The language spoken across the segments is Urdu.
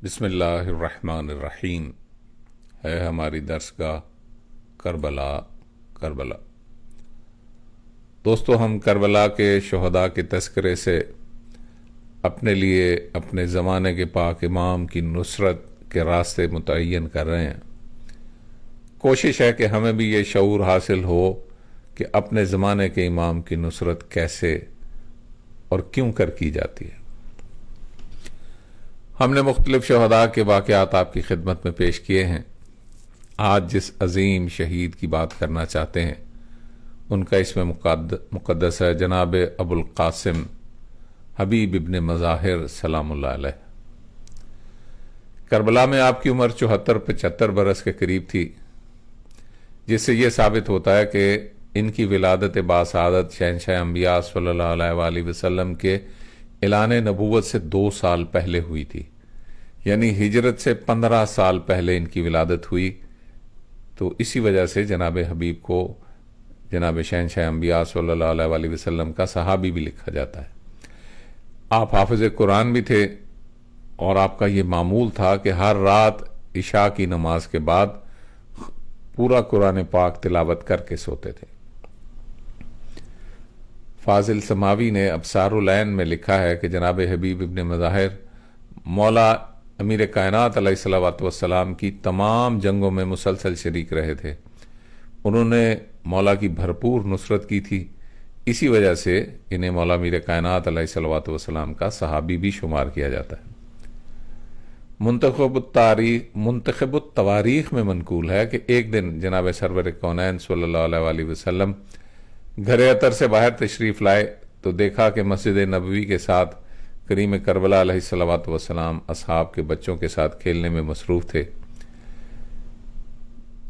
بسم اللہ الرحمن الرحیم۔ ہے ہماری درسگاہ کربلا کربلا۔ دوستو، ہم کربلا کے شہداء کے تذکرے سے اپنے لیے اپنے زمانے کے پاک امام کی نصرت کے راستے متعین کر رہے ہیں۔ کوشش ہے کہ ہمیں بھی یہ شعور حاصل ہو کہ اپنے زمانے کے امام کی نصرت کیسے اور کیوں کر کی جاتی ہے۔ ہم نے مختلف شہداء کے واقعات آپ کی خدمت میں پیش کیے ہیں۔ آج جس عظیم شہید کی بات کرنا چاہتے ہیں ان کا اسم مقدس ہے جناب ابو القاسم حبیب ابن مظاہر سلام اللہ علیہ۔ کربلا میں آپ کی عمر 74-75 برس کے قریب تھی، جس سے یہ ثابت ہوتا ہے کہ ان کی ولادت باسعادت شہنشاہ انبیاء صلی اللہ علیہ وآلہ وسلم کے اعلان نبوت سے 2 سال پہلے ہوئی تھی، یعنی ہجرت سے 15 سال پہلے ان کی ولادت ہوئی۔ تو اسی وجہ سے جناب حبیب کو جناب شہنشاہ انبیاء صلی اللہ علیہ وآلہ وسلم کا صحابی بھی لکھا جاتا ہے۔ آپ حافظ قرآن بھی تھے اور آپ کا یہ معمول تھا کہ ہر رات عشاء کی نماز کے بعد پورا قرآن پاک تلاوت کر کے سوتے تھے۔ فاضل سماوی نے ابصار العین میں لکھا ہے کہ جناب حبیب ابن مظاہر مولا امیر کائنات علیہ الصلوۃ والسلام کی تمام جنگوں میں مسلسل شریک رہے تھے۔ انہوں نے مولا کی بھرپور نصرت کی تھی، اسی وجہ سے انہیں مولا امیر کائنات علیہ الصلوۃ والسلام کا صحابی بھی شمار کیا جاتا ہے۔ منتخب التواریخ میں منقول ہے کہ ایک دن جناب سرور کونین صلی اللہ علیہ وآلہ وسلم گھر اطر سے باہر تشریف لائے تو دیکھا کہ مسجد نبوی کے ساتھ کریم کربلا علیہ الصلوۃ والسلام اصحاب کے بچوں کے ساتھ کھیلنے میں مصروف تھے۔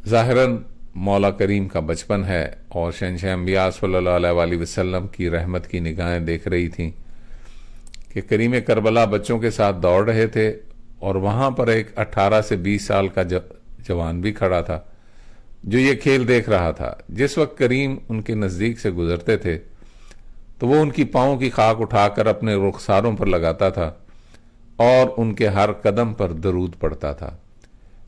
ظاہراً مولا کریم کا بچپن ہے اور شہنشاہ انبیاء صلی اللہ علیہ وآلہ وسلم کی رحمت کی نگاہیں دیکھ رہی تھیں کہ کریم کربلا بچوں کے ساتھ دوڑ رہے تھے اور وہاں پر ایک 18 سے 20 سال کا جوان بھی کھڑا تھا جو یہ کھیل دیکھ رہا تھا۔ جس وقت کریم ان کے نزدیک سے گزرتے تھے تو وہ ان کی پاؤں کی خاک اٹھا کر اپنے رخساروں پر لگاتا تھا اور ان کے ہر قدم پر درود پڑھتا تھا۔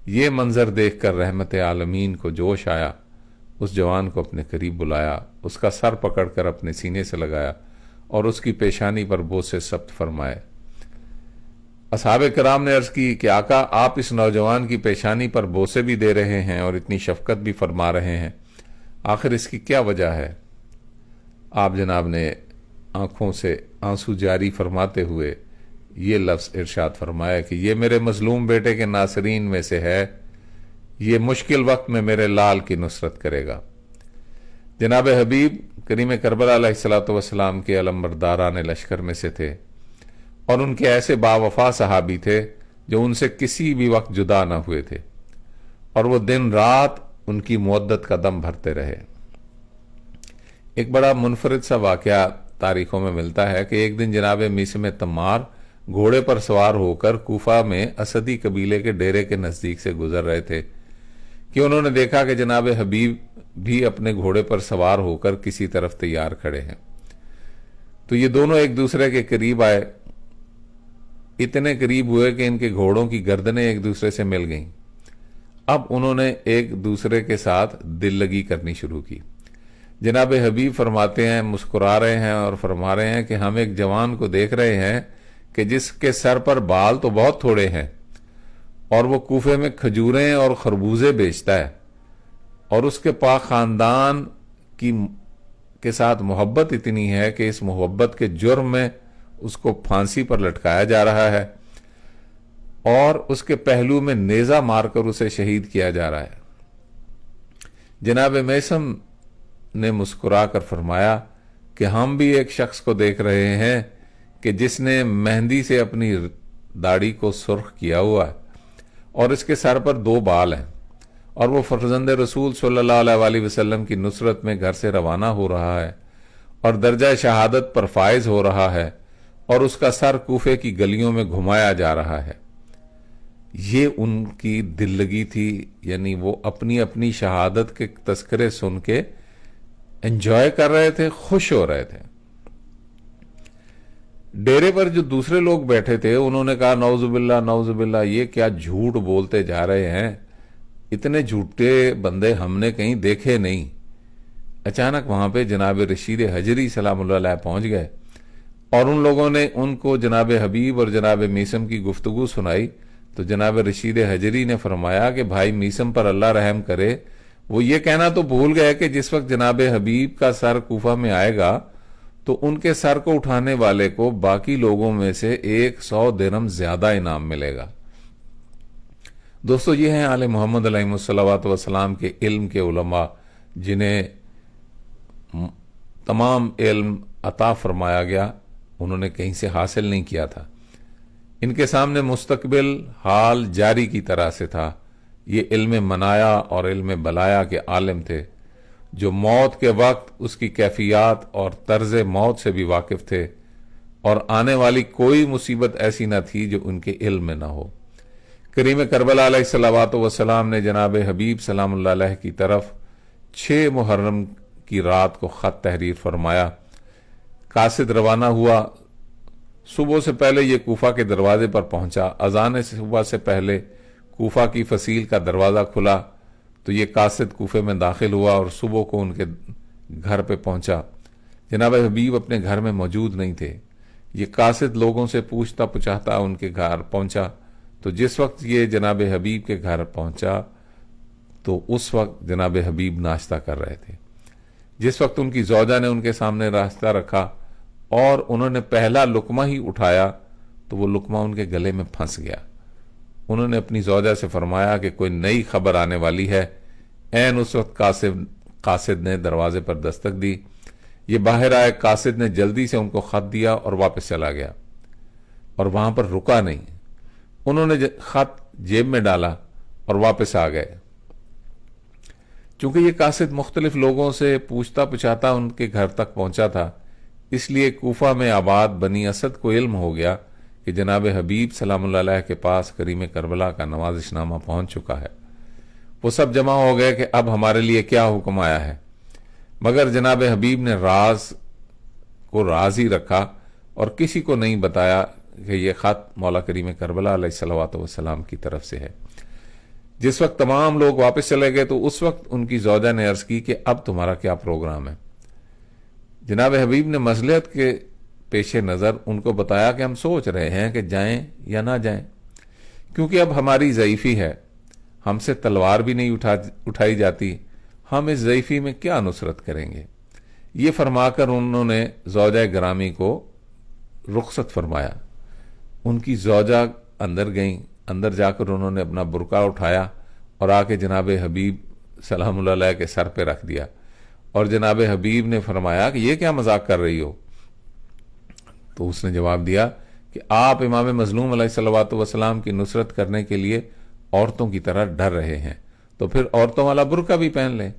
یہ منظر دیکھ کر رحمت عالمین کو جوش آیا، اس جوان کو اپنے قریب بلایا، اس کا سر پکڑ کر اپنے سینے سے لگایا اور اس کی پیشانی پر بوسے ثبت فرمائے۔ اصحاب کرام نے عرض کی کہ آقا، آپ اس نوجوان کی پیشانی پر بوسے بھی دے رہے ہیں اور اتنی شفقت بھی فرما رہے ہیں، آخر اس کی کیا وجہ ہے؟ آپ جناب نے آنکھوں سے آنسو جاری فرماتے ہوئے یہ لفظ ارشاد فرمایا کہ یہ میرے مظلوم بیٹے کے ناصرین میں سے ہے، یہ مشکل وقت میں میرے لال کی نصرت کرے گا۔ جناب حبیب کریم کربلا علیہ الصلوۃ والسلام کے علمبرداران لشکر میں سے تھے اور ان کے ایسے باوفا صحابی تھے جو ان سے کسی بھی وقت جدا نہ ہوئے تھے اور وہ دن رات ان کی مودت کا دم بھرتے رہے۔ ایک بڑا منفرد سا واقعہ تاریخوں میں ملتا ہے کہ ایک دن جناب میثم تمار گھوڑے پر سوار ہو کر کوفہ میں اسدی قبیلے کے ڈیرے کے نزدیک سے گزر رہے تھے کہ انہوں نے دیکھا کہ جناب حبیب بھی اپنے گھوڑے پر سوار ہو کر کسی طرف تیار کھڑے ہیں۔ تو یہ دونوں ایک دوسرے کے قریب آئے، اتنے قریب ہوئے کہ ان کے گھوڑوں کی گردنیں ایک دوسرے سے مل گئیں۔ اب انہوں نے ایک دوسرے کے ساتھ دل لگی کرنی شروع کی۔ جناب حبیب فرماتے ہیں، مسکرا رہے ہیں اور فرما رہے ہیں کہ ہم ایک جوان کو دیکھ رہے ہیں کہ جس کے سر پر بال تو بہت تھوڑے ہیں اور وہ کوفے میں کھجوریں اور خربوزے بیچتا ہے اور اس کے پاک خاندان کے ساتھ محبت اتنی ہے کہ اس محبت کے جرم میں اس کو پھانسی پر لٹکایا جا رہا ہے اور اس کے پہلو میں نیزہ مار کر اسے شہید کیا جا رہا ہے۔ جناب میثم نے مسکرا کر فرمایا کہ ہم بھی ایک شخص کو دیکھ رہے ہیں کہ جس نے مہندی سے اپنی داڑھی کو سرخ کیا ہوا ہے اور اس کے سر پر 2 بال ہیں اور وہ فرزند رسول صلی اللہ علیہ وآلہ وسلم کی نصرت میں گھر سے روانہ ہو رہا ہے اور درجہ شہادت پر فائز ہو رہا ہے اور اس کا سر کوفے کی گلیوں میں گھمایا جا رہا ہے۔ یہ ان کی دل لگی تھی، یعنی وہ اپنی اپنی شہادت کے تذکرے سن کے انجوائے کر رہے تھے، خوش ہو رہے تھے۔ ڈیرے پر جو دوسرے لوگ بیٹھے تھے انہوں نے کہا نعوذ باللہ نعوذ باللہ، یہ کیا جھوٹ بولتے جا رہے ہیں، اتنے جھوٹے بندے ہم نے کہیں دیکھے نہیں۔ اچانک وہاں پہ جناب رشید حجری سلام اللہ علیہ پہنچ گئے اور ان لوگوں نے ان کو جناب حبیب اور جناب میثم کی گفتگو سنائی تو جناب رشید حجری نے فرمایا کہ بھائی میثم پر اللہ رحم کرے، وہ یہ کہنا تو بھول گئے کہ جس وقت جناب حبیب کا سر کوفہ میں آئے گا تو ان کے سر کو اٹھانے والے کو باقی لوگوں میں سے 100 درہم زیادہ انعام ملے گا۔ دوستو، یہ ہیں آل محمد علیہ الصلوۃ والسلام کے علم کے علماء، جنہیں تمام علم عطا فرمایا گیا، انہوں نے کہیں سے حاصل نہیں کیا تھا۔ ان کے سامنے مستقبل حال جاری کی طرح سے تھا۔ یہ علم منایا اور علم بلایا کے عالم تھے، جو موت کے وقت اس کی کیفیات اور طرز موت سے بھی واقف تھے، اور آنے والی کوئی مصیبت ایسی نہ تھی جو ان کے علم میں نہ ہو۔ کریم کربلا علیہ الصلوۃ والسلام نے جناب حبیب سلام اللہ علیہ کی طرف 6 محرم کی رات کو خط تحریر فرمایا۔ قاصد روانہ ہوا، صبح سے پہلے یہ کوفہ کے دروازے پر پہنچا۔ اذان صبح سے پہلے کوفہ کی فصیل کا دروازہ کھلا تو یہ قاصد کوفے میں داخل ہوا اور صبح کو ان کے گھر پہ پہنچا۔ جناب حبیب اپنے گھر میں موجود نہیں تھے۔ یہ قاصد لوگوں سے پوچھتا پچھاتا ان کے گھر پہنچا تو جس وقت یہ جناب حبیب کے گھر پہنچا تو اس وقت جناب حبیب ناشتہ کر رہے تھے۔ جس وقت ان کی زوجہ نے ان کے سامنے راستہ رکھا اور انہوں نے پہلا لقمہ ہی اٹھایا تو وہ لقمہ ان کے گلے میں پھنس گیا۔ انہوں نے اپنی زوجہ سے فرمایا کہ کوئی نئی خبر آنے والی ہے۔ عین اس وقت قاصد نے دروازے پر دستک دی۔ یہ باہر آئے، قاصد نے جلدی سے ان کو خط دیا اور واپس چلا گیا اور وہاں پر رکا نہیں۔ انہوں نے خط جیب میں ڈالا اور واپس آ گئے۔ چونکہ یہ قاصد مختلف لوگوں سے پوچھتا پچھاتا ان کے گھر تک پہنچا تھا، اس لیے کوفہ میں آباد بنی اسد کو علم ہو گیا کہ جناب حبیب سلام اللہ علیہ کے پاس کریم کربلا کا نوازش نامہ پہنچ چکا ہے۔ وہ سب جمع ہو گئے کہ اب ہمارے لیے کیا حکم آیا ہے، مگر جناب حبیب نے راز کو راز ہی رکھا اور کسی کو نہیں بتایا کہ یہ خط مولا کریم کربلا علیہ الصلوۃ والسلام کی طرف سے ہے۔ جس وقت تمام لوگ واپس چلے گئے تو اس وقت ان کی زوجہ نے عرض کی کہ اب تمہارا کیا پروگرام ہے؟ جناب حبیب نے مصلحت کے پیش نظر ان کو بتایا کہ ہم سوچ رہے ہیں کہ جائیں یا نہ جائیں، کیونکہ اب ہماری ضعیفی ہے، ہم سے تلوار بھی نہیں اٹھائی جاتی، ہم اس ضعیفی میں کیا نصرت کریں گے۔ یہ فرما کر انہوں نے زوجہ گرامی کو رخصت فرمایا۔ ان کی زوجہ اندر گئیں، اندر جا کر انہوں نے اپنا برقع اٹھایا اور آ کے جناب حبیب سلام اللہ علیہ کے سر پہ رکھ دیا، اور جناب حبیب نے فرمایا کہ یہ کیا مذاق کر رہی ہو؟ تو اس نے جواب دیا کہ آپ امام مظلوم علیہ الصلوۃ والسلام کی نصرت کرنے کے لیے عورتوں کی طرح ڈر رہے ہیں تو پھر عورتوں والا برقع بھی پہن لیں۔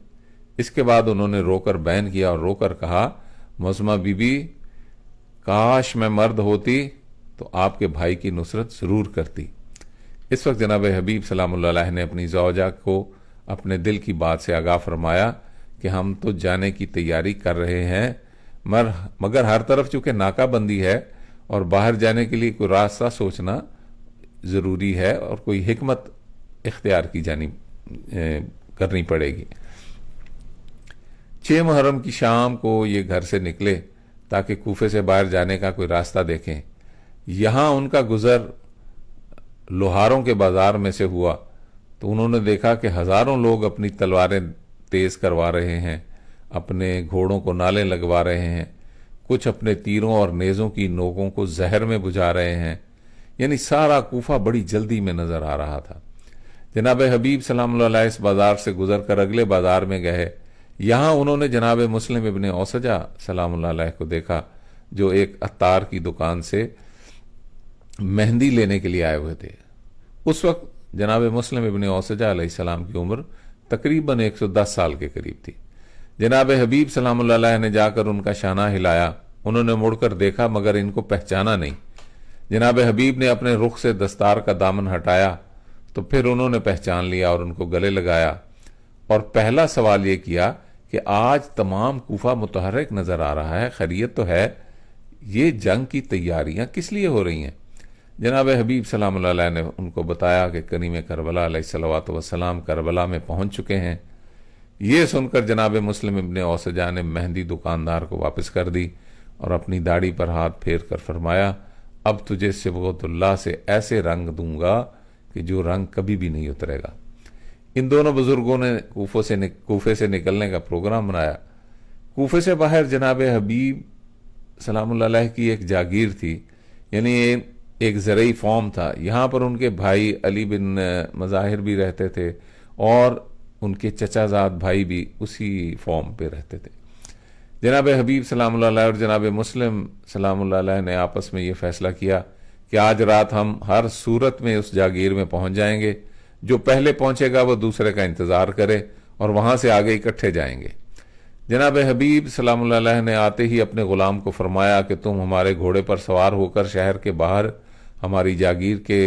اس کے بعد انہوں نے رو کر بیان کیا اور رو کر کہا، معصومہ بی بی، کاش میں مرد ہوتی تو آپ کے بھائی کی نصرت ضرور کرتی۔ اس وقت جناب حبیب سلام اللہ علیہ نے اپنی زوجہ کو اپنے دل کی بات سے آگاہ فرمایا کہ ہم تو جانے کی تیاری کر رہے ہیں، مگر ہر طرف چونکہ ناکہ بندی ہے اور باہر جانے کے لیے کوئی راستہ سوچنا ضروری ہے اور کوئی حکمت اختیار کی کرنی پڑے گی۔ 6 محرم کی شام کو یہ گھر سے نکلے تاکہ کوفے سے باہر جانے کا کوئی راستہ دیکھیں۔ یہاں ان کا گزر لوہاروں کے بازار میں سے ہوا تو انہوں نے دیکھا کہ ہزاروں لوگ اپنی تلواریں تیز کروا رہے ہیں، اپنے گھوڑوں کو نالے لگوا رہے ہیں، کچھ اپنے تیروں اور نیزوں کی نوکوں کو زہر میں بجھا رہے ہیں، یعنی سارا کوفہ بڑی جلدی میں نظر آ رہا تھا۔ جناب حبیب سلام اللہ علیہ اس بازار سے گزر کر اگلے بازار میں گئے۔ یہاں انہوں نے جناب مسلم ابن اوسجہ سلام اللہ علیہ کو دیکھا جو ایک عطار کی دکان سے مہندی لینے کے لیے آئے ہوئے تھے۔ اس وقت جناب مسلم ابن اوسجہ علیہ السلام کی عمر تقریباً 110 سال کے قریب تھی۔ جناب حبیب سلام اللہ علیہ نے جا کر ان کا شانہ ہلایا، انہوں نے مڑ کر دیکھا مگر ان کو پہچانا نہیں۔ جناب حبیب نے اپنے رخ سے دستار کا دامن ہٹایا تو پھر انہوں نے پہچان لیا اور ان کو گلے لگایا، اور پہلا سوال یہ کیا کہ آج تمام کوفہ متحرک نظر آ رہا ہے، خیریت تو ہے؟ یہ جنگ کی تیاریاں کس لیے ہو رہی ہیں؟ جناب حبیب سلام اللہ علیہ نے ان کو بتایا کہ کریم کربلا علیہ الصلوۃ والسلام کربلا میں پہنچ چکے ہیں۔ یہ سن کر جناب مسلم ابن اوسجا نے مہندی دکاندار کو واپس کر دی اور اپنی داڑھی پر ہاتھ پھیر کر فرمایا، اب تجھے صبغت اللہ سے ایسے رنگ دوں گا کہ جو رنگ کبھی بھی نہیں اترے گا۔ ان دونوں بزرگوں نے کوفے سے نکلنے کا پروگرام بنایا۔ کوفے سے باہر جناب حبیب سلام اللہ علیہ کی ایک جاگیر تھی، یعنی ایک زرعی فارم تھا۔ یہاں پر ان کے بھائی علی بن مظاہر بھی رہتے تھے اور ان کے چچا زاد بھائی بھی اسی فارم پہ رہتے تھے۔ جناب حبیب سلام اللہ علیہ اور جناب مسلم سلام اللہ علیہ نے آپس میں یہ فیصلہ کیا کہ آج رات ہم ہر صورت میں اس جاگیر میں پہنچ جائیں گے، جو پہلے پہنچے گا وہ دوسرے کا انتظار کرے اور وہاں سے آگے اکٹھے جائیں گے۔ جناب حبیب سلام اللہ علیہ نے آتے ہی اپنے غلام کو فرمایا کہ تم ہمارے گھوڑے پر سوار ہو کر شہر کے باہر ہماری جاگیر کے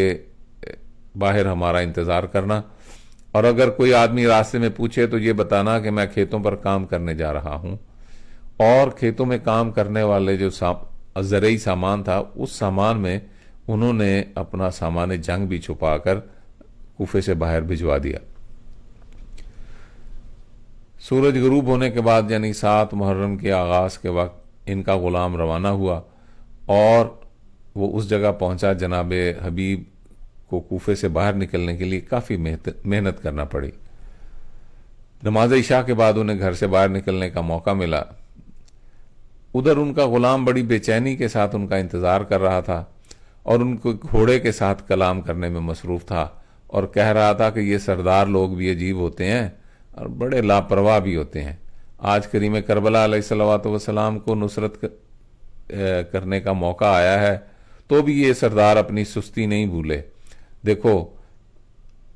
باہر ہمارا انتظار کرنا، اور اگر کوئی آدمی راستے میں پوچھے تو یہ بتانا کہ میں کھیتوں پر کام کرنے جا رہا ہوں۔ اور کھیتوں میں کام کرنے والے جو زرعی سامان تھا، اس سامان میں انہوں نے اپنا سامان جنگ بھی چھپا کر کوفے سے باہر بھجوا دیا۔ سورج غروب ہونے کے بعد یعنی 7 محرم کے آغاز کے وقت ان کا غلام روانہ ہوا اور وہ اس جگہ پہنچا۔ جناب حبیب کو کوفے سے باہر نکلنے کے لیے کافی محنت کرنا پڑی۔ نماز عشاء کے بعد انہیں گھر سے باہر نکلنے کا موقع ملا۔ ادھر ان کا غلام بڑی بے چینی کے ساتھ ان کا انتظار کر رہا تھا اور ان کو گھوڑے کے ساتھ کلام کرنے میں مصروف تھا اور کہہ رہا تھا کہ یہ سردار لوگ بھی عجیب ہوتے ہیں اور بڑے لاپرواہ بھی ہوتے ہیں۔ آج کریم کربلا علیہ الصلوۃ والسلام کو نصرت کرنے کا موقع آیا ہے تو بھی یہ سردار اپنی سستی نہیں بھولے۔ دیکھو،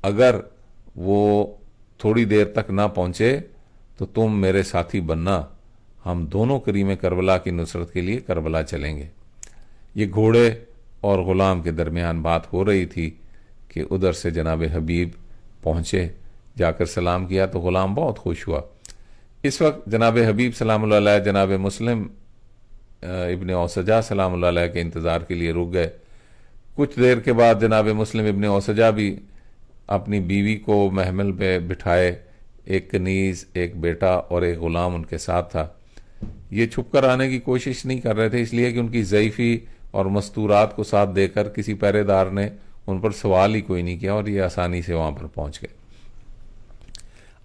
اگر وہ تھوڑی دیر تک نہ پہنچے تو تم میرے ساتھی بننا، ہم دونوں کریم کربلا کی نصرت کے لیے کربلا چلیں گے۔ یہ گھوڑے اور غلام کے درمیان بات ہو رہی تھی کہ ادھر سے جناب حبیب پہنچے۔ جا کر سلام کیا تو غلام بہت خوش ہوا۔ اس وقت جناب حبیب سلام اللہ علیہ جناب مسلم ابن اوسجا سلام اللہ علیہ کے انتظار کے لیے رک گئے۔ کچھ دیر کے بعد جناب مسلم ابن اوسجا بھی اپنی بیوی کو محمل پہ بٹھائے، ایک کنیز، ایک بیٹا اور ایک غلام ان کے ساتھ تھا۔ یہ چھپ کر آنے کی کوشش نہیں کر رہے تھے، اس لیے کہ ان کی ضعیفی اور مستورات کو ساتھ دے کر کسی پہرے دار نے ان پر سوال ہی کوئی نہیں کیا اور یہ آسانی سے وہاں پر پہنچ گئے۔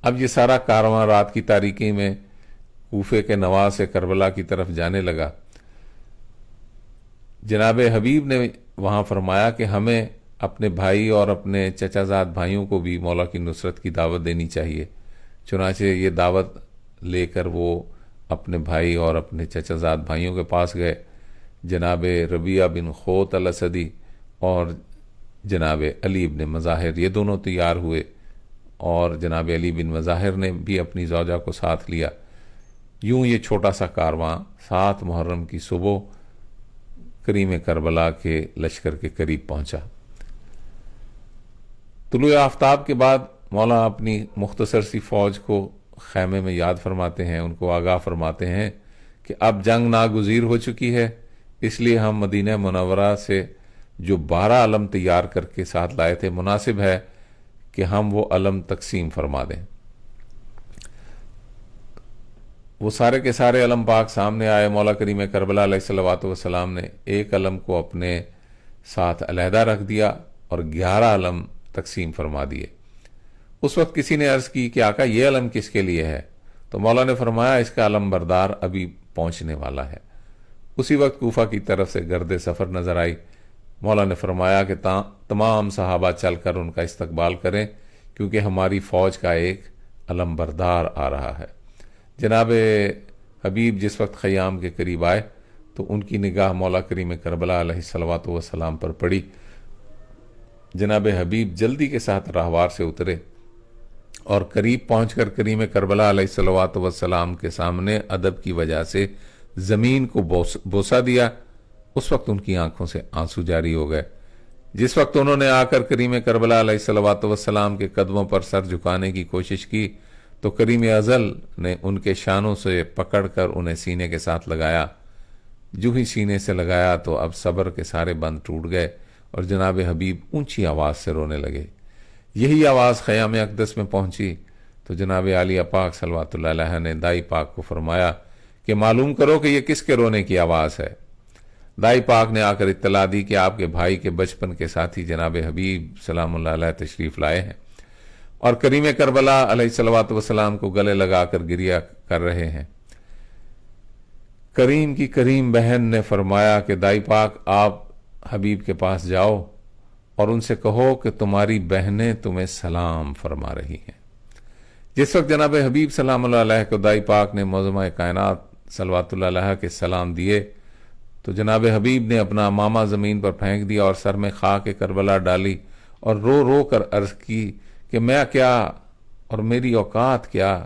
اب یہ سارا کارواں رات کی تاریکی میں کوفے کے نواح سے کربلا کی طرف جانے لگا۔ جناب حبیب نے وہاں فرمایا کہ ہمیں اپنے بھائی اور اپنے چچا زاد بھائیوں کو بھی مولا کی نصرت کی دعوت دینی چاہیے۔ چنانچہ یہ دعوت لے کر وہ اپنے بھائی اور اپنے چچا زاد بھائیوں کے پاس گئے۔ جناب ربیعہ بن خوت الاسدی اور جناب علی بن مظاہر یہ دونوں تیار ہوئے اور جناب علی بن مظاہر نے بھی اپنی زوجہ کو ساتھ لیا۔ یوں یہ چھوٹا سا کارواں 7 محرم کی صبح کریم کربلا کے لشکر کے قریب پہنچا۔ طلوع آفتاب کے بعد مولا اپنی مختصر سی فوج کو خیمے میں یاد فرماتے ہیں، ان کو آگاہ فرماتے ہیں کہ اب جنگ ناگزیر ہو چکی ہے، اس لیے ہم مدینہ منورہ سے جو 12 علم تیار کر کے ساتھ لائے تھے مناسب ہے کہ ہم وہ علم تقسیم فرما دیں۔ وہ سارے کے سارے علم پاک سامنے آئے۔ مولا کریم کربلا علیہ الصلوۃ والسلام نے ایک علم کو اپنے ساتھ علیحدہ رکھ دیا اور 11 علم تقسیم فرما دیے۔ اس وقت کسی نے عرض کی کہ آقا یہ علم کس کے لیے ہے؟ تو مولا نے فرمایا اس کا علم بردار ابھی پہنچنے والا ہے۔ اسی وقت کوفہ کی طرف سے گرد سفر نظر آئی۔ مولا نے فرمایا کہ تمام صحابہ چل کر ان کا استقبال کریں کیونکہ ہماری فوج کا ایک علم بردار آ رہا ہے۔ جناب حبیب جس وقت خیام کے قریب آئے تو ان کی نگاہ مولا کریم کربلا علیہ الصلوۃ والسلام پر پڑی۔ جناب حبیب جلدی کے ساتھ راہوار سے اترے اور قریب پہنچ کر کریم کربلا علیہ الصلوۃ والسلام کے سامنے ادب کی وجہ سے زمین کو بوسہ دیا۔ اس وقت ان کی آنکھوں سے آنسو جاری ہو گئے۔ جس وقت انہوں نے آ کر کریم کربلا علیہ الصلوۃ والسلام کے قدموں پر سر جھکانے کی کوشش کی تو کریم ازل نے ان کے شانوں سے پکڑ کر انہیں سینے کے ساتھ لگایا جو ہی سینے سے لگایا تو اب صبر کے سارے بند ٹوٹ گئے اور جناب حبیب اونچی آواز سے رونے لگے۔ یہی آواز خیام اقدس میں پہنچی تو جناب عالیہ پاک صلوات اللہ علیہ نے دائی پاک کو فرمایا کہ معلوم کرو کہ یہ کس کے رونے کی آواز ہے۔ دائی پاک نے آ کر اطلاع دی کہ آپ کے بھائی کے بچپن کے ساتھی جناب حبیب سلام اللہ علیہ تشریف لائے ہیں اور کریم کربلا علیہ الصلوۃ والسلام کو گلے لگا کر گریہ کر رہے ہیں۔ کریم کی کریم بہن نے فرمایا کہ دائی پاک آپ حبیب کے پاس جاؤ اور ان سے کہو کہ تمہاری بہنیں تمہیں سلام فرما رہی ہیں۔ جس وقت جناب حبیب سلام اللہ علیہ کو دائی پاک نے معظمہ کائنات صلوات اللہ علیہ کے سلام دیے تو جناب حبیب نے اپنا امامہ زمین پر پھینک دیا اور سر میں خاک کربلا ڈالی اور رو رو کر عرض کی کہ میں کیا اور میری اوقات کیا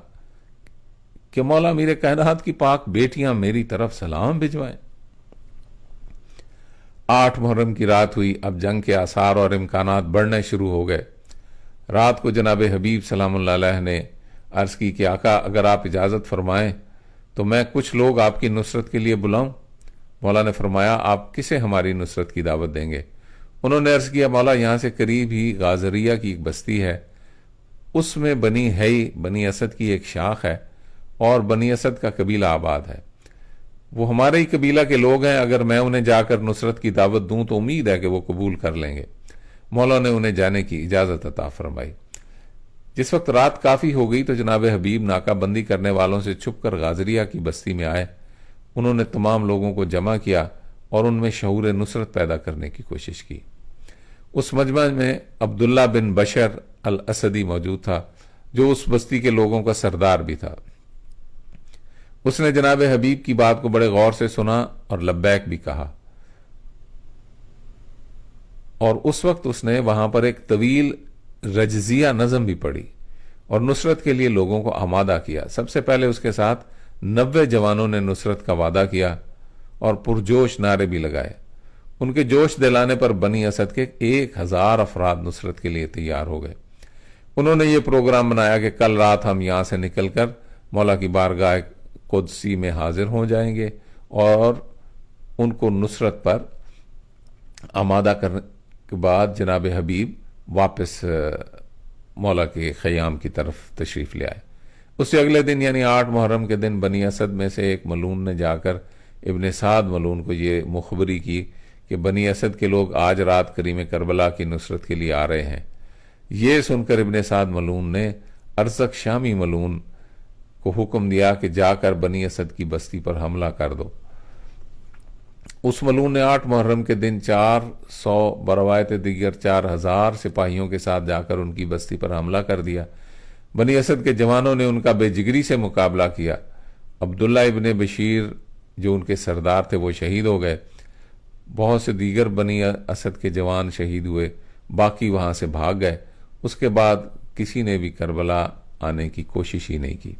کہ مولا میرے کائنات کی پاک بیٹیاں میری طرف سلام بھجوائیں۔ 8 محرم کی رات ہوئی۔ اب جنگ کے آثار اور امکانات بڑھنے شروع ہو گئے۔ رات کو جناب حبیب سلام اللہ علیہ نے عرض کی کہ آقا اگر آپ اجازت فرمائیں تو میں کچھ لوگ آپ کی نصرت کے لیے بلاؤں۔ مولا نے فرمایا آپ کسے ہماری نصرت کی دعوت دیں گے؟ انہوں نے عرض کیا مولا یہاں سے قریب ہی غازریہ کی ایک بستی ہے، اس میں بنی اسد کی ایک شاخ ہے اور بنی اسد کا قبیلہ آباد ہے، وہ ہمارے ہی قبیلہ کے لوگ ہیں، اگر میں انہیں جا کر نصرت کی دعوت دوں تو امید ہے کہ وہ قبول کر لیں گے۔ مولا نے انہیں جانے کی اجازت عطا فرمائی۔ جس وقت رات کافی ہو گئی تو جناب حبیب ناکہ بندی کرنے والوں سے چھپ کر غازریہ کی بستی میں آئے۔ انہوں نے تمام لوگوں کو جمع کیا اور ان میں شعور نصرت پیدا کرنے کی کوشش کی۔ اس مجمع میں عبداللہ بن بشر الاسدی موجود تھا جو اس بستی کے لوگوں کا سردار بھی تھا۔ اس نے جناب حبیب کی بات کو بڑے غور سے سنا اور لبیک بھی کہا، اور اس وقت اس نے وہاں پر ایک طویل رجزیہ نظم بھی پڑھی اور نصرت کے لیے لوگوں کو آمادہ کیا۔ سب سے پہلے اس کے ساتھ 90 جوانوں نے نصرت کا وعدہ کیا اور پرجوش نعرے بھی لگائے۔ ان کے جوش دلانے پر بنی اسد کے 1000 افراد نصرت کے لیے تیار ہو گئے۔ انہوں نے یہ پروگرام بنایا کہ کل رات ہم یہاں سے نکل کر مولا کی بارگاہ قدسی میں حاضر ہو جائیں گے اور ان کو نصرت پر آمادہ کرنے کے بعد جناب حبیب واپس مولا کے خیام کی طرف تشریف لے آئے۔ اس سے اگلے دن یعنی 8 محرم کے دن بنی اسد میں سے ایک ملون نے جا کر ابن سعد ملون کو یہ مخبری کی کہ بنی اسد کے لوگ آج رات کریم کربلا کی نصرت کے لیے آ رہے ہیں۔ یہ سن کر ابن سعد ملون نے ارزق شامی ملون کو حکم دیا کہ جا کر بنی اسد کی بستی پر حملہ کر دو۔ اس ملون نے 8 محرم کے دن 400 بروایت دیگر 4000 سپاہیوں کے ساتھ جا کر ان کی بستی پر حملہ کر دیا۔ بنی اسد کے جوانوں نے ان کا بے جگری سے مقابلہ کیا۔ عبداللہ ابن بشیر جو ان کے سردار تھے وہ شہید ہو گئے، بہت سے دیگر بنی اسد کے جوان شہید ہوئے، باقی وہاں سے بھاگ گئے۔ اس کے بعد کسی نے بھی کربلا آنے کی کوشش ہی نہیں کی۔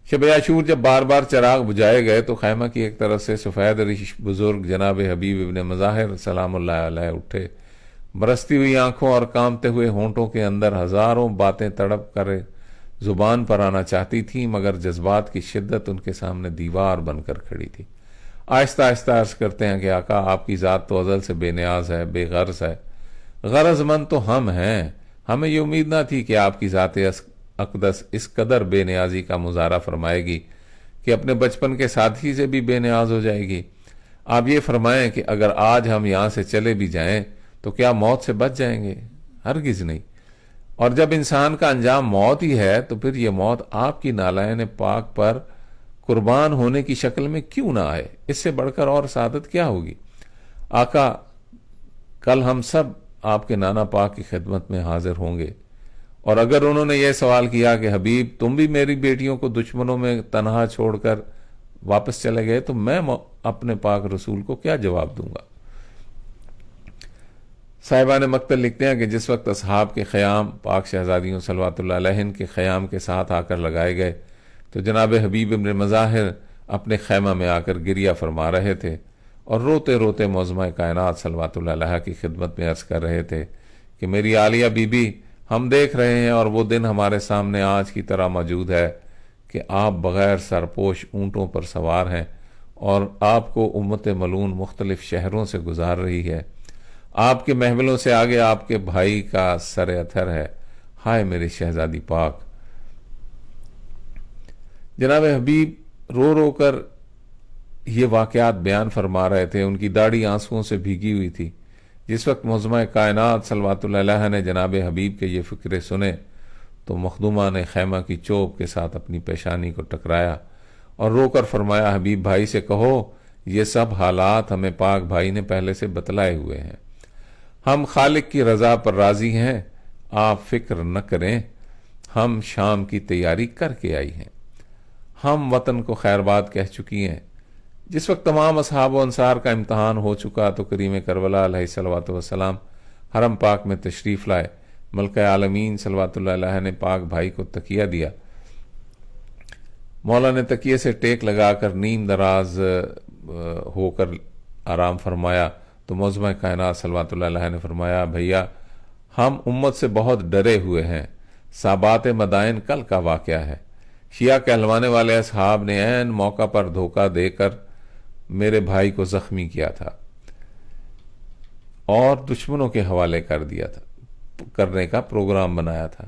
شب عاشور جب بار بار چراغ بجھائے گئے تو خیمہ کی ایک طرف سے سفید ریش بزرگ جناب حبیب ابن مظاہر سلام اللہ علیہ اٹھے۔ برستی ہوئی آنکھوں اور کامتے ہوئے ہونٹوں کے اندر ہزاروں باتیں تڑپ کر زبان پر آنا چاہتی تھیں، مگر جذبات کی شدت ان کے سامنے دیوار بن کر کھڑی تھی۔ آہستہ آہستہ عرض کرتے ہیں کہ آقا آپ کی ذات تو ازل سے بے نیاز ہے، بے غرض ہے، غرض مند تو ہم ہیں۔ ہمیں یہ امید نہ تھی کہ آپ کی ذات اقدس اس قدر بے نیازی کا مظاہرہ فرمائے گی کہ اپنے بچپن کے ساتھی سے بھی بے نیاز ہو جائے گی۔ آپ یہ فرمائیں کہ اگر آج ہم یہاں سے چلے بھی جائیں تو کیا موت سے بچ جائیں گے؟ ہرگز نہیں۔ اور جب انسان کا انجام موت ہی ہے تو پھر یہ موت آپ کی نالائن پاک پر قربان ہونے کی شکل میں کیوں نہ آئے؟ اس سے بڑھ کر اور سعادت کیا ہوگی؟ آقا کل ہم سب آپ کے نانا پاک کی خدمت میں حاضر ہوں گے، اور اگر انہوں نے یہ سوال کیا کہ حبیب تم بھی میری بیٹیوں کو دشمنوں میں تنہا چھوڑ کر واپس چلے گئے تو میں اپنے پاک رسول کو کیا جواب دوں گا؟ صاحبان مقتل لکھتے ہیں کہ جس وقت اصحاب کے خیام پاک شہزادیوں صلوات اللہ علیہن کے خیام کے ساتھ آ کر لگائے گئے تو جناب حبیب ابن مظاہر اپنے خیمہ میں آ کر گریہ فرما رہے تھے اور روتے روتے معظمہ کائنات صلوات اللہ علیہ کی خدمت میں عرض کر رہے تھے کہ میری عالیہ بی بی ہم دیکھ رہے ہیں اور وہ دن ہمارے سامنے آج کی طرح موجود ہے کہ آپ بغیر سرپوش اونٹوں پر سوار ہیں اور آپ کو امت ملعون مختلف شہروں سے گزار رہی ہے، آپ کے محملوں سے آگے آپ کے بھائی کا سر اتھر ہے، ہائے میری شہزادی پاک۔ جناب حبیب رو رو کر یہ واقعات بیان فرما رہے تھے، ان کی داڑھی آنسوؤں سے بھیگی ہوئی تھی۔ جس وقت معظمہ کائنات صلوات اللہ علیہ نے جناب حبیب کے یہ فقرے سنے تو مخدومہ نے خیمہ کی چوب کے ساتھ اپنی پیشانی کو ٹکرایا اور رو کر فرمایا، حبیب بھائی سے کہو یہ سب حالات ہمیں پاک بھائی نے پہلے سے بتلائے ہوئے ہیں، ہم خالق کی رضا پر راضی ہیں، آپ فکر نہ کریں، ہم شام کی تیاری کر کے آئی ہیں، ہم وطن کو خیر بات کہہ چکی ہیں۔ جس وقت تمام اصحاب و انصار کا امتحان ہو چکا تو کریم کربلا علیہ الصلوۃ والسلام حرم پاک میں تشریف لائے۔ ملکہ عالمین صلوات اللہ علیہ نے پاک بھائی کو تکیہ دیا، مولا نے تکیے سے ٹیک لگا کر نیم دراز ہو کر آرام فرمایا تو معظمہ کائنات صلوات اللہ علیہ نے فرمایا، بھیا ہم امت سے بہت ڈرے ہوئے ہیں، صابات مدائن کل کا واقعہ ہے، شیعہ کہلوانے والے اصحاب نے عین موقع پر دھوکہ دے کر میرے بھائی کو زخمی کیا تھا اور دشمنوں کے حوالے کر دیا تھا، کرنے کا پروگرام بنایا تھا،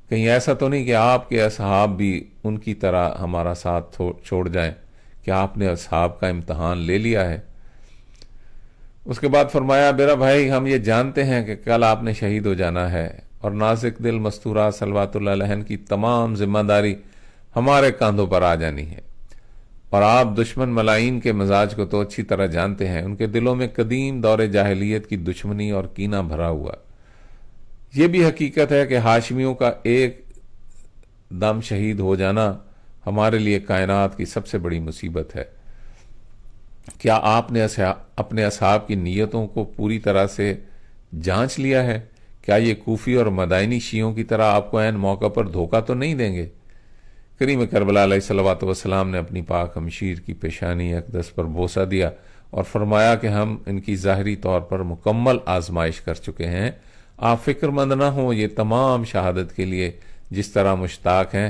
کہیں ایسا تو نہیں کہ آپ کے اصحاب بھی ان کی طرح ہمارا ساتھ چھوڑ جائیں، کہ آپ نے اصحاب کا امتحان لے لیا ہے۔ اس کے بعد فرمایا، میرا بھائی ہم یہ جانتے ہیں کہ کل آپ نے شہید ہو جانا ہے اور نازک دل مستورہ صلوات اللہ علیہ کی تمام ذمہ داری ہمارے کاندھوں پر آ جانی ہے، اور آپ دشمن ملائین کے مزاج کو تو اچھی طرح جانتے ہیں، ان کے دلوں میں قدیم دور جاہلیت کی دشمنی اور کینہ بھرا ہوا۔ یہ بھی حقیقت ہے کہ ہاشمیوں کا ایک دم شہید ہو جانا ہمارے لیے کائنات کی سب سے بڑی مصیبت ہے۔ کیا آپ نے اپنے اصحاب کی نیتوں کو پوری طرح سے جانچ لیا ہے؟ کیا یہ کوفی اور مدائنی شیعوں کی طرح آپ کو عین موقع پر دھوکہ تو نہیں دیں گے؟ کریم کربلا علیہ الصلوۃ والسلام نے اپنی پاک ہمشیر کی پیشانی اقدس پر بوسہ دیا اور فرمایا کہ ہم ان کی ظاہری طور پر مکمل آزمائش کر چکے ہیں، آپ فکر مند نہ ہوں، یہ تمام شہادت کے لیے جس طرح مشتاق ہیں،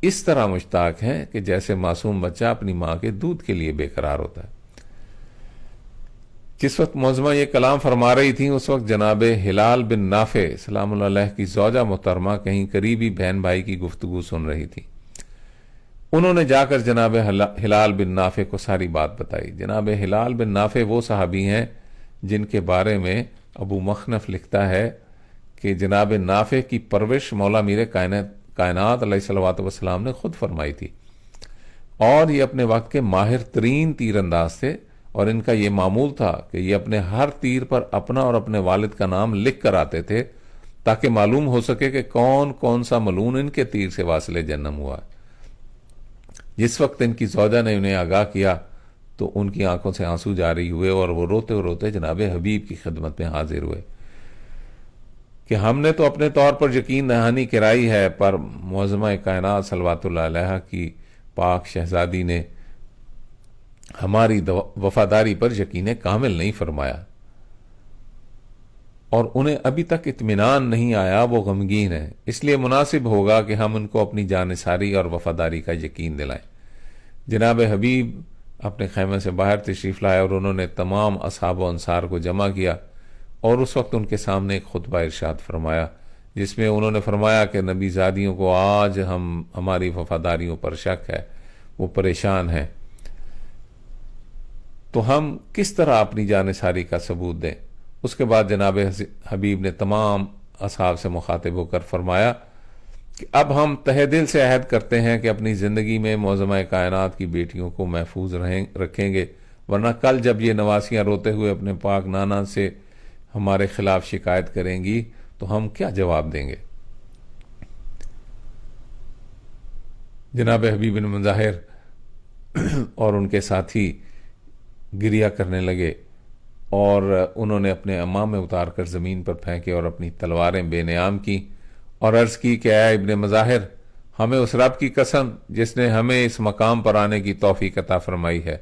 اس طرح مشتاق ہیں کہ جیسے معصوم بچہ اپنی ماں کے دودھ کے لیے بے قرار ہوتا ہے۔ جس وقت معظمہ یہ کلام فرما رہی تھیں اس وقت جناب ہلال بن نافع سلام اللہ علیہ کی زوجہ محترمہ کہیں قریبی بہن بھائی کی گفتگو سن رہی تھی۔ انہوں نے جا کر جناب ہلال بن نافع کو ساری بات بتائی۔ جناب ہلال بن نافع وہ صحابی ہیں جن کے بارے میں ابو مخنف لکھتا ہے کہ جناب نافع کی پرورش مولا میر کائنات علیہ الصلوۃ والسلام نے خود فرمائی تھی، اور یہ اپنے وقت کے ماہر ترین تیر انداز تھے، اور ان کا یہ معمول تھا کہ یہ اپنے ہر تیر پر اپنا اور اپنے والد کا نام لکھ کر آتے تھے تاکہ معلوم ہو سکے کہ کون کون سا ملعون ان کے تیر سے واصل جنم ہوا۔ جس وقت ان کی زوجہ نے انہیں آگاہ کیا تو ان کی آنکھوں سے آنسو جاری ہوئے اور وہ روتے روتے جناب حبیب کی خدمت میں حاضر ہوئے کہ ہم نے تو اپنے طور پر یقین دہانی کرائی ہے، پر معظمہ کائنات صلوات اللہ علیہ کی پاک شہزادی نے ہماری وفاداری پر یقین کامل نہیں فرمایا، اور انہیں ابھی تک اطمینان نہیں آیا، وہ غمگین ہیں، اس لیے مناسب ہوگا کہ ہم ان کو اپنی جانثاری اور وفاداری کا یقین دلائیں۔ جناب حبیب اپنے خیمے سے باہر تشریف لائے اور انہوں نے تمام اصحاب و انصار کو جمع کیا، اور اس وقت ان کے سامنے ایک خطبہ ارشاد فرمایا جس میں انہوں نے فرمایا کہ نبی زادیوں کو آج ہماری وفاداریوں پر شک ہے، وہ پریشان ہیں، تو ہم کس طرح اپنی جانثاری کا ثبوت دیں۔ اس کے بعد جناب حبیب نے تمام اصحاب سے مخاطب ہو کر فرمایا کہ اب ہم تہہ دل سے عہد کرتے ہیں کہ اپنی زندگی میں معظمہ کائنات کی بیٹیوں کو محفوظ رکھیں گے، ورنہ کل جب یہ نواسیاں روتے ہوئے اپنے پاک نانا سے ہمارے خلاف شکایت کریں گی تو ہم کیا جواب دیں گے۔ جناب حبیب بن مظاہر اور ان کے ساتھی گریہ کرنے لگے اور انہوں نے اپنے عمامے اتار کر زمین پر پھینکے اور اپنی تلواریں بے نیام کی اور عرض کی کہ اے ابن مظاہر، ہمیں اس رب کی قسم جس نے ہمیں اس مقام پر آنے کی توفیق عطا فرمائی ہے،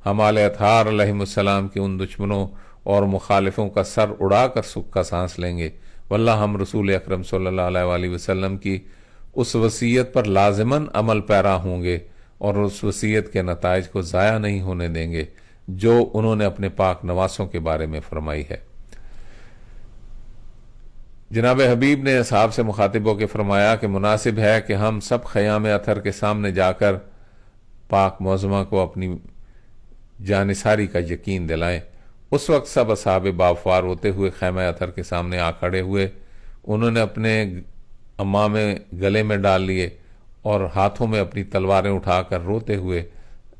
ہم آل اطہار علیہ السلام کے ان دشمنوں اور مخالفوں کا سر اڑا کر سکھ کا سانس لیں گے، واللہ ہم رسول اکرم صلی اللہ علیہ وآلہ وسلم کی اس وصیت پر لازماً عمل پیرا ہوں گے، اور اس وصیت کے نتائج کو ضائع نہیں ہونے دیں گے جو انہوں نے اپنے پاک نواسوں کے بارے میں فرمائی ہے۔ جناب حبیب نے اصحاب سے مخاطب ہو کے فرمایا کہ مناسب ہے کہ ہم سب خیام اطہر کے سامنے جا کر پاک معظمہ کو اپنی جانثاری کا یقین دلائیں۔ اس وقت سب اصحاب باوفار ہوتے ہوئے خیمہ اطہر کے سامنے آ کھڑے ہوئے، انہوں نے اپنے امامے گلے میں ڈال لیے اور ہاتھوں میں اپنی تلواریں اٹھا کر روتے ہوئے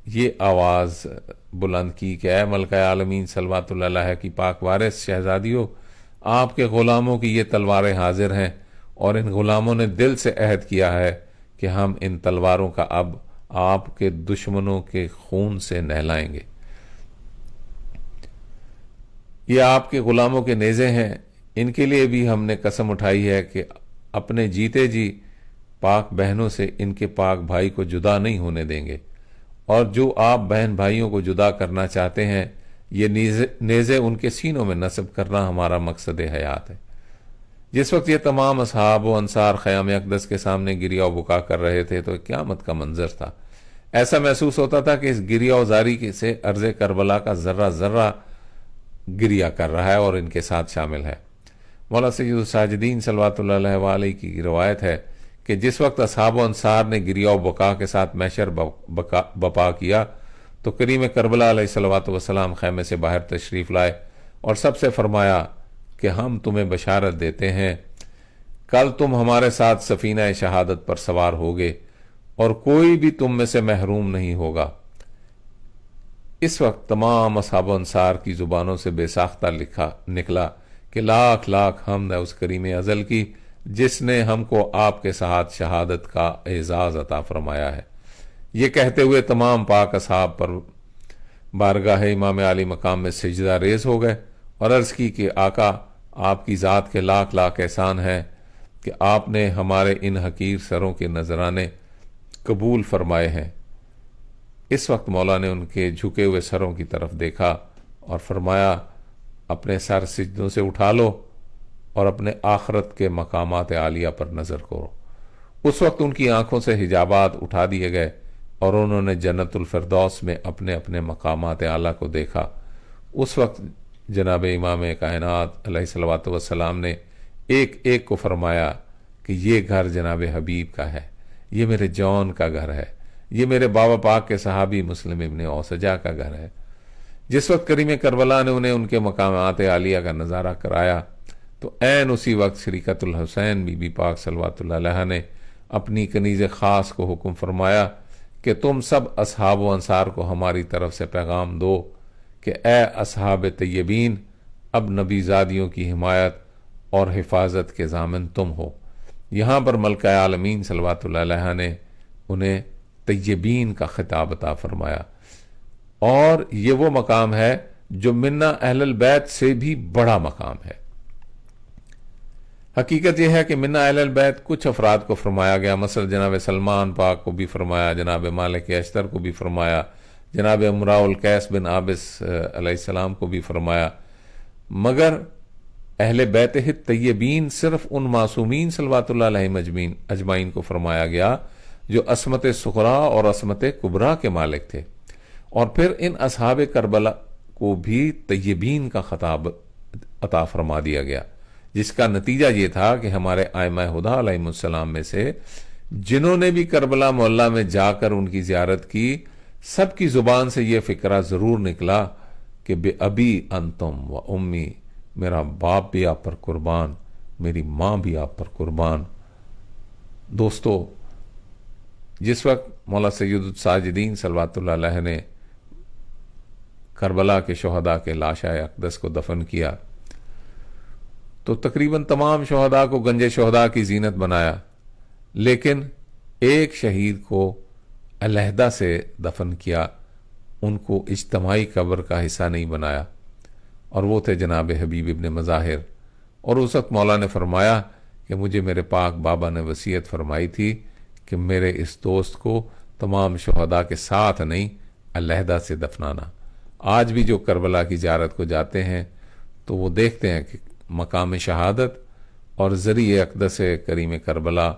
یہ آواز بلند کی کہ اے ملکہ عالمین صلوات اللہ علیہ کی پاک وارث شہزادیوں، آپ کے غلاموں کی یہ تلواریں حاضر ہیں، اور ان غلاموں نے دل سے عہد کیا ہے کہ ہم ان تلواروں کا اب آپ کے دشمنوں کے خون سے نہلائیں گے۔ یہ آپ کے غلاموں کے نیزے ہیں، ان کے لیے بھی ہم نے قسم اٹھائی ہے کہ اپنے جیتے جی پاک بہنوں سے ان کے پاک بھائی کو جدا نہیں ہونے دیں گے، اور جو آپ بہن بھائیوں کو جدا کرنا چاہتے ہیں یہ نیزے ان کے سینوں میں نصب کرنا ہمارا مقصد حیات ہے۔ جس وقت یہ تمام اصحاب و انصار خیام اقدس کے سامنے گریہ و بکا کر رہے تھے تو قیامت کا منظر تھا۔ ایسا محسوس ہوتا تھا کہ اس گریہ و زاری سے ارض کربلا کا ذرہ ذرہ گریہ کر رہا ہے اور ان کے ساتھ شامل ہے۔ مولا سید الساجدین صلوات اللہ علیہ وآلہ کی روایت ہے کہ جس وقت اصحاب و انصار نے گریہ و بکا کے ساتھ محشر بپا کیا تو کریم کربلا علیہ الصلوۃ والسلام خیمے سے باہر تشریف لائے اور سب سے فرمایا کہ ہم تمہیں بشارت دیتے ہیں کل تم ہمارے ساتھ سفینہ شہادت پر سوار ہوگے اور کوئی بھی تم میں سے محروم نہیں ہوگا۔ اس وقت تمام اصحاب و انصار کی زبانوں سے بے ساختہ نکلا کہ لاکھ لاکھ حمد ہے اس کریم ازل کی جس نے ہم کو آپ کے ساتھ شہادت کا اعزاز عطا فرمایا ہے۔ یہ کہتے ہوئے تمام پاک اصحاب پر بارگاہ امام عالی مقام میں سجدہ ریز ہو گئے اور عرض کی کہ آقا، آپ کی ذات کے لاکھ لاکھ احسان ہیں کہ آپ نے ہمارے ان حقیر سروں کے نذرانے قبول فرمائے ہیں۔ اس وقت مولا نے ان کے جھکے ہوئے سروں کی طرف دیکھا اور فرمایا اپنے سر سجدوں سے اٹھا لو اور اپنے آخرت کے مقامات عالیہ پر نظر کرو۔ اس وقت ان کی آنکھوں سے حجابات اٹھا دیے گئے اور انہوں نے جنت الفردوس میں اپنے اپنے مقامات اعلیٰ کو دیکھا۔ اس وقت جناب امام کائنات علیہ الصلوۃ والسلام نے ایک ایک کو فرمایا کہ یہ گھر جناب حبیب کا ہے، یہ میرے جون کا گھر ہے، یہ میرے بابا پاک کے صحابی مسلم ابن اوسجا کا گھر ہے۔ جس وقت کریم کربلا نے انہیں ان کے مقامات عالیہ کا نظارہ کرایا تو عین اسی وقت شریکت الحسین بی بی پاک صلوات اللہ علیہ نے اپنی کنیز خاص کو حکم فرمایا کہ تم سب اصحاب و انصار کو ہماری طرف سے پیغام دو کہ اے اصحاب طیبین، اب نبی زادیوں کی حمایت اور حفاظت کے ضامن تم ہو۔ یہاں پر ملکہ عالمین صلوات اللہ علیہ نے انہیں طیبین کا خطاب عطا فرمایا، اور یہ وہ مقام ہے جو منا اہل البیت سے بھی بڑا مقام ہے۔ حقیقت یہ ہے کہ منا اہل البیت کچھ افراد کو فرمایا گیا، مثلا جناب سلمان پاک کو بھی فرمایا، جناب مالک اشتر کو بھی فرمایا، جناب امراء القیس بن عابس علیہ السلام کو بھی فرمایا، مگر اہل بیت طیبین صرف ان معصومین صلوات اللہ علیہ اجمعین کو فرمایا گیا جو عصمت صغریٰ اور عصمت کبریٰ کے مالک تھے، اور پھر ان اصحاب کربلا کو بھی طیبین کا خطاب عطا فرما دیا گیا، جس کا نتیجہ یہ تھا کہ ہمارے ائمہ ہدیٰ علیہ السلام میں سے جنہوں نے بھی کربلا محلہ میں جا کر ان کی زیارت کی، سب کی زبان سے یہ فکرہ ضرور نکلا کہ بے ابی انتم و امی، میرا باپ بھی آپ پر قربان، میری ماں بھی آپ پر قربان۔ دوستو، جس وقت مولا سید الساجدین صلوات اللہ علیہ نے کربلا کے شہداء کے لاشہ اقدس کو دفن کیا تو تقریباً تمام شہداء کو گنج شہداء کی زینت بنایا، لیکن ایک شہید کو علیحدہ سے دفن کیا، ان کو اجتماعی قبر کا حصہ نہیں بنایا، اور وہ تھے جناب حبیب ابن مظاہر۔ اور اس وقت مولا نے فرمایا کہ مجھے میرے پاک بابا نے وصیت فرمائی تھی کہ میرے اس دوست کو تمام شہداء کے ساتھ نہیں، علیحدہ سے دفنانا۔ آج بھی جو کربلا کی زیارت کو جاتے ہیں تو وہ دیکھتے ہیں کہ مقام شہادت اور ذریعہ اقدس کریم کربلا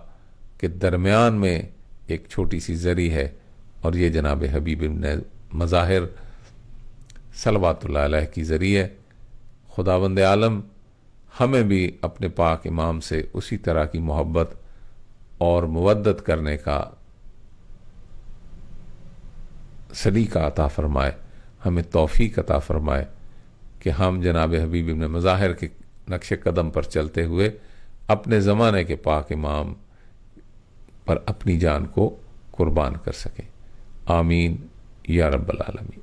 کے درمیان میں ایک چھوٹی سی زری ہے، اور یہ جناب حبیب ابن مظاہر صلوات اللہ علیہ کی ذریعے خداوند عالم ہمیں بھی اپنے پاک امام سے اسی طرح کی محبت اور مودت کرنے کا سلیقہ عطا فرمائے، ہمیں توفیق عطا فرمائے کہ ہم جناب حبیب ابن مظاہر کے نقش قدم پر چلتے ہوئے اپنے زمانے کے پاک امام پر اپنی جان کو قربان کر سکیں۔ آمین یا رب العالمین۔